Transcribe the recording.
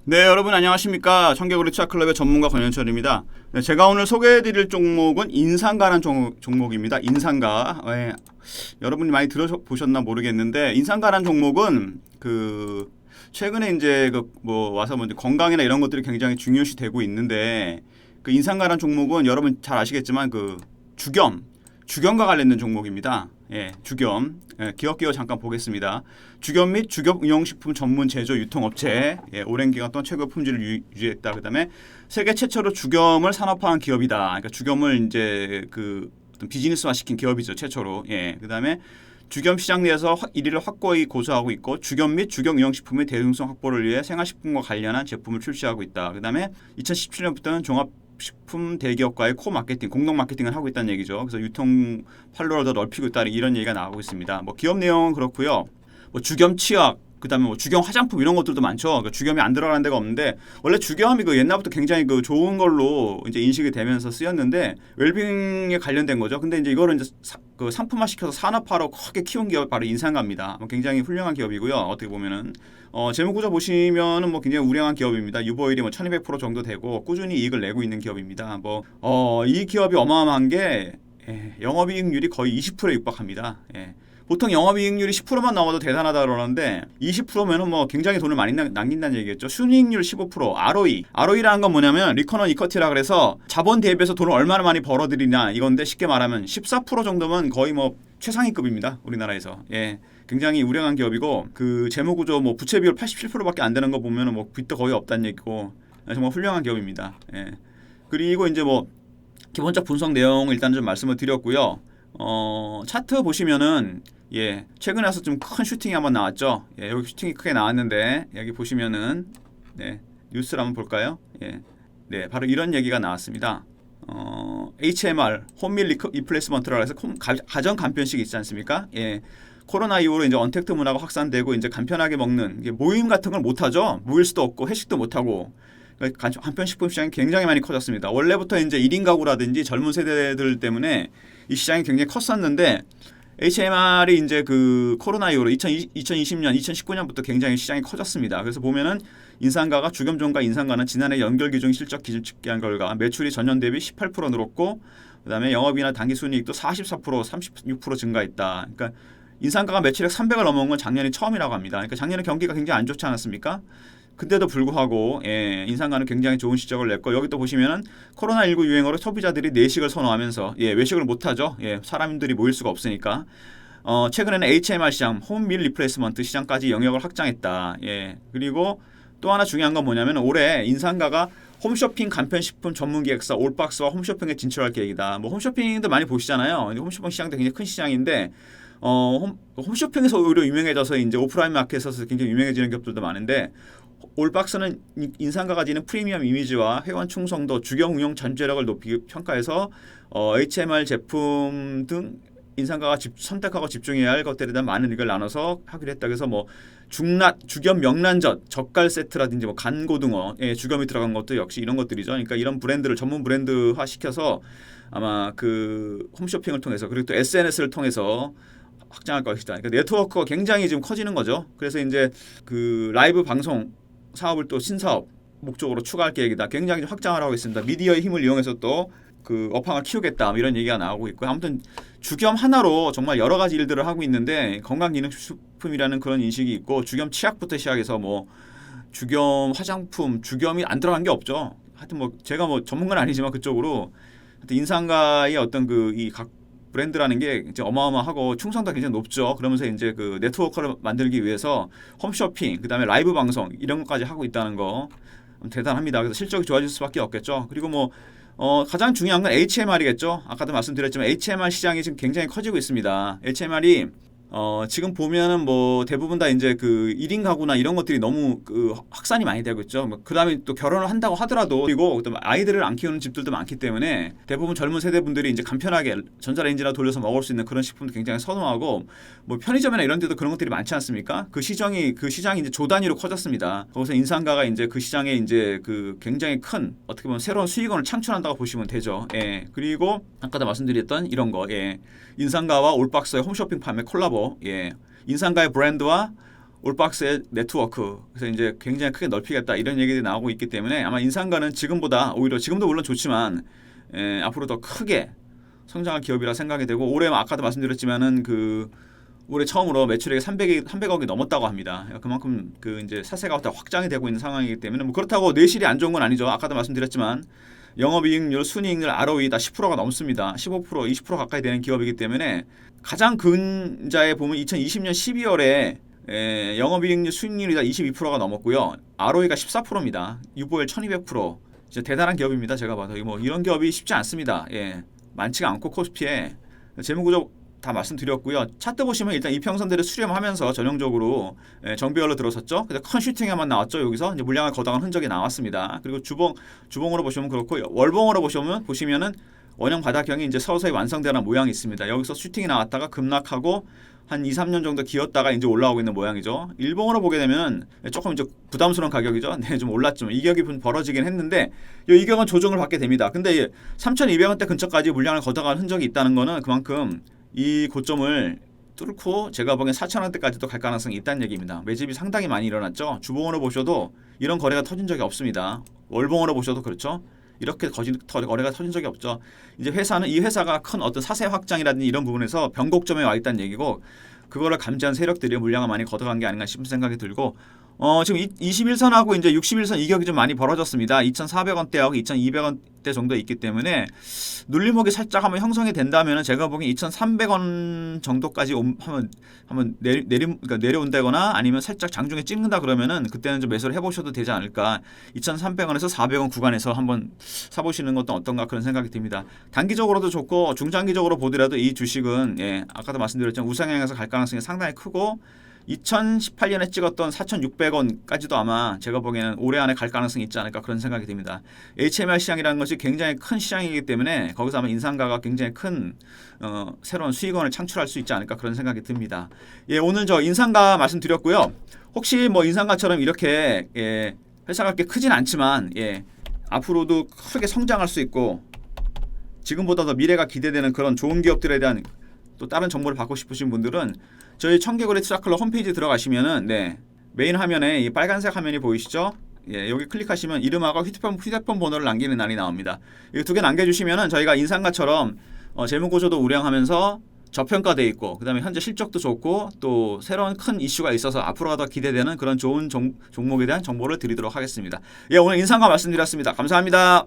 네, 여러분 안녕하십니까? 청개구리 치아클럽의 전문가 권현철입니다. 네, 제가 오늘 소개해드릴 종목은 인상가라는 종목입니다. 인상가. 네, 여러분이 많이 들어보셨나 모르겠는데 인상가라는 종목은 최근에 이제 와서 이제 건강이나 이런 것들이 굉장히 중요시 되고 있는데 그 인상가라는 종목은 여러분 잘 아시겠지만 주겸과 관련된 종목입니다. 예, 주겸. 예, 기업 잠깐 보겠습니다. 주겸 및 주겸 응용식품 전문 제조 유통업체. 예, 오랜 기간 동안 최고 품질을 유지했다. 그다음에 세계 최초로 주겸을 산업화한 기업이다. 그러니까 주겸을 이제 어떤 비즈니스화 시킨 기업이죠, 최초로. 예, 그다음에 주겸 시장 내에서 1위를 확고히 고수하고 있고 주겸 및 주겸 응용식품의 대중성 확보를 위해 생활식품과 관련한 제품을 출시하고 있다. 그다음에 2017년부터는 종합식품 대기업과의 코 마케팅, 공동 마케팅을 하고 있다는 얘기죠. 그래서 유통 판로를 더 넓히고 있다 이런 얘기가 나오고 있습니다. 뭐 기업 내용은 그렇고요. 뭐 주겸 치약, 그다음에 뭐 주겸 화장품 이런 것들도 많죠. 그러니까 주겸이 안 들어가는 데가 없는데 원래 주겸이 옛날부터 굉장히 좋은 걸로 이제 인식이 되면서 쓰였는데 웰빙에 관련된 거죠. 근데 이제 이거를 이제 상품화 시켜서 산업화로 크게 키운 기업이 바로 인상가입니다. 굉장히 훌륭한 기업이고요. 어떻게 보면은 재무 구조 보시면은 뭐 굉장히 우량한 기업입니다. 유보율이 뭐 1200% 정도 되고 꾸준히 이익을 내고 있는 기업입니다. 이 기업이 어마어마한 게 영업이익률이 거의 20%에 육박합니다. 예. 보통 영업이익률이 10%만 나와도 대단하다 그러는데 20%면은 뭐 굉장히 돈을 많이 남긴다는 얘기겠죠. 순이익률 15%, ROE. ROE라는 건 뭐냐면 리턴 온 이쿼티라 그래서 자본 대비해서 돈을 얼마나 많이 벌어들이냐 이건데 쉽게 말하면 14% 정도면 거의 뭐 최상위급입니다. 우리나라에서. 예. 굉장히 우량한 기업이고 재무 구조 뭐 부채 비율 87%밖에 안 되는 거 보면은 뭐 빚도 거의 없다는 얘기고 정말 훌륭한 기업입니다. 예. 그리고 이제 뭐 기본적 분석 내용 일단 좀 말씀을 드렸고요. 차트 보시면은 최근에 와서 좀 큰 슈팅이 한번 나왔죠. 예, 여기 슈팅이 크게 나왔는데 여기 보시면은 뉴스를 한번 볼까요? 예. 네, 바로 이런 얘기가 나왔습니다. HMR 홈밀 리플레이스먼트라고 해서 가정 간편식 있지 않습니까? 예. 코로나 이후로 이제 언택트 문화가 확산되고 이제 간편하게 먹는 모임 같은 걸 못 하죠. 모일 수도 없고 회식도 못 하고. 간편식품 시장이 굉장히 많이 커졌습니다. 원래부터 이제 1인 가구라든지 젊은 세대들 때문에 이 시장이 굉장히 컸었는데 HMR이 이제 코로나 이후로 2020년, 2019년부터 굉장히 시장이 커졌습니다. 그래서 보면은 인상가가 주겸종과 인상가는 지난해 연결 기준 실적 기준 집계한 결과 매출이 전년 대비 18% 늘었고 그다음에 영업이익이나 당기순이익도 44%, 36% 증가했다. 그러니까 인상가가 매출액 300을 넘어온 건 작년이 처음이라고 합니다. 그러니까 작년에 경기가 굉장히 안 좋지 않았습니까? 근데도 불구하고 인상가는 굉장히 좋은 실적을 냈고 여기 또 보시면은 코로나19 유행어로 소비자들이 내식을 선호하면서 외식을 못하죠. 사람들이 모일 수가 없으니까. 최근에는 HMR 시장, 홈밀 리플레이스먼트 시장까지 영역을 확장했다. 그리고 또 하나 중요한 건 뭐냐면 올해 인상가가 홈쇼핑 간편식품 전문 기획사 올박스와 홈쇼핑에 진출할 계획이다. 뭐 홈쇼핑도 많이 보시잖아요. 홈쇼핑 시장도 굉장히 큰 시장인데 홈쇼핑에서 오히려 유명해져서 이제 오프라인 마켓에서 굉장히 유명해지는 기업들도 많은데 올박스는 인상가가 지닌 프리미엄 이미지와 회원 충성도, 주경 운영 전제력을 높이 평가해서 HMR 제품 등 인상가가 선택하고 집중해야 할 것들에 대한 많은 의견을 나눠서 하기로 했다. 그래서 뭐 주겸 명란젓, 젓갈 세트라든지 뭐 간고등어, 주겸이 들어간 것도 역시 이런 것들이죠. 그러니까 이런 브랜드를 전문 브랜드화 시켜서 아마 홈쇼핑을 통해서 그리고 또 SNS를 통해서 확장할 것이다. 그러니까 네트워크가 굉장히 지금 커지는 거죠. 그래서 이제 라이브 방송 사업을 또 신사업 목적으로 추가할 계획이다. 굉장히 확장을 하고 있습니다. 미디어의 힘을 이용해서 또 업황을 키우겠다. 이런 얘기가 나오고 있고요. 아무튼 주겸 하나로 정말 여러 가지 일들을 하고 있는데 건강기능식품이라는 그런 인식이 있고 주겸 치약부터 시작해서 뭐 주겸 화장품, 주겸이 안 들어간 게 없죠. 하여튼 뭐 제가 뭐 전문가는 아니지만 그쪽으로 하여튼 인상가의 어떤 이 각 브랜드라는 게 이제 어마어마하고 충성도가 굉장히 높죠. 그러면서 이제 네트워크를 만들기 위해서 홈쇼핑, 그다음에 라이브 방송 이런 것까지 하고 있다는 거 대단합니다. 그래서 실적이 좋아질 수밖에 없겠죠. 그리고 뭐 가장 중요한 건 HMR이겠죠. 아까도 말씀드렸지만 HMR 시장이 지금 굉장히 커지고 있습니다. HMR이 지금 보면은 뭐 대부분 다 이제 1인 가구나 이런 것들이 너무 확산이 많이 되고 있죠. 뭐 그다음에 또 결혼을 한다고 하더라도 그리고 또 아이들을 안 키우는 집들도 많기 때문에 대부분 젊은 세대분들이 이제 간편하게 전자레인지나 돌려서 먹을 수 있는 그런 식품도 굉장히 선호하고 뭐 편의점이나 이런 데도 그런 것들이 많지 않습니까? 그 시장이 이제 조 단위로 커졌습니다. 거기서 인상가가 이제 그 시장에 이제 굉장히 큰 어떻게 보면 새로운 수익원을 창출한다고 보시면 되죠. 그리고 아까도 말씀드렸던 이런 거 인상가와 올박스의 홈쇼핑 판매 콜라보 인상가의 브랜드와 올박스의 네트워크 그래서 이제 굉장히 크게 넓히겠다 이런 얘기들이 나오고 있기 때문에 아마 인상가는 지금보다 오히려 지금도 물론 좋지만 앞으로 더 크게 성장할 기업이라 생각이 되고 올해 아까도 말씀드렸지만은 그 올해 처음으로 매출액이 300억이 넘었다고 합니다. 그만큼 그 이제 사세가 다 확장이 되고 있는 상황이기 때문에 뭐 그렇다고 내실이 안 좋은 건 아니죠. 아까도 말씀드렸지만 영업이익률, 순이익률, ROE 다 10%가 넘습니다. 15%, 20% 가까이 되는 기업이기 때문에 가장 근자에 보면 2020년 12월에 영업이익률, 순이익률이 다 22%가 넘었고요. ROE가 14%입니다. 유보율 1200%. 진짜 대단한 기업입니다. 제가 봐도 뭐 이런 기업이 쉽지 않습니다. 예, 많지가 않고 코스피에 재무구조 다 말씀드렸고요. 차트 보시면 일단 이평선들을 수렴하면서 전형적으로 정비열로 들어섰죠. 그래서 큰 슈팅에만 나왔죠. 여기서 이제 물량을 거둬간 흔적이 나왔습니다. 그리고 주봉으로 보시면 그렇고 월봉으로 보시면은 원형 바닥형이 이제 서서히 완성되는 모양이 있습니다. 여기서 슈팅이 나왔다가 급락하고 한 2, 3년 정도 기었다가 이제 올라오고 있는 모양이죠. 일봉으로 보게 되면 조금 이제 부담스러운 가격이죠. 네, 좀 올랐죠. 이격이 벌어지긴 했는데 이 이격은 조정을 받게 됩니다. 근데 3,200원대 근처까지 물량을 걷어간 흔적이 있다는 거는 그만큼 이 고점을 뚫고 제가 보기엔 4,000원대까지도 갈 가능성이 있다는 얘기입니다. 매집이 상당히 많이 일어났죠. 주봉으로 보셔도 이런 거래가 터진 적이 없습니다. 월봉으로 보셔도 그렇죠. 이렇게 거래가 터진 적이 없죠. 이제 이 회사가 큰 어떤 사세 확장이라든지 이런 부분에서 변곡점에 와 있다는 얘기고 그거를 감지한 세력들이 물량을 많이 걷어간 게 아닌가 싶은 생각이 들고 지금 21선하고 이제 61선 이격이 좀 많이 벌어졌습니다. 2,400원대하고 2,200원대 정도 있기 때문에 눌림목이 살짝 한번 형성이 된다면 제가 보기엔 2,300원 정도까지 한번 그러니까 내려온다거나 아니면 살짝 장중에 찍는다 그러면은 그때는 좀 매수를 해보셔도 되지 않을까. 2,300원에서 400원 구간에서 한번 사보시는 것도 어떤가 그런 생각이 듭니다. 단기적으로도 좋고 중장기적으로 보더라도 이 주식은 아까도 말씀드렸지만 우상향에서 갈 가능성이 상당히 크고 2018년에 찍었던 4,600원까지도 아마 제가 보기에는 올해 안에 갈 가능성이 있지 않을까 그런 생각이 듭니다. HMR 시장이라는 것이 굉장히 큰 시장이기 때문에 거기서 아마 인상가가 굉장히 큰 새로운 수익원을 창출할 수 있지 않을까 그런 생각이 듭니다. 예, 오늘 저 인상가 말씀드렸고요. 혹시 뭐 인상가처럼 이렇게 회사가 그렇게 크진 않지만 앞으로도 크게 성장할 수 있고 지금보다 더 미래가 기대되는 그런 좋은 기업들에 대한 또 다른 정보를 받고 싶으신 분들은 저희 청개구리 투자클럽 홈페이지 들어가시면은 메인 화면에 이 빨간색 화면이 보이시죠? 여기 클릭하시면 이름하고 휴대폰 번호를 남기는 난이 나옵니다. 이 두 개 남겨주시면은 저희가 인상가처럼 재무구조도 우량하면서 저평가돼 있고 그다음에 현재 실적도 좋고 또 새로운 큰 이슈가 있어서 앞으로가 더 기대되는 그런 좋은 종목에 대한 정보를 드리도록 하겠습니다. 오늘 인상가 말씀드렸습니다. 감사합니다.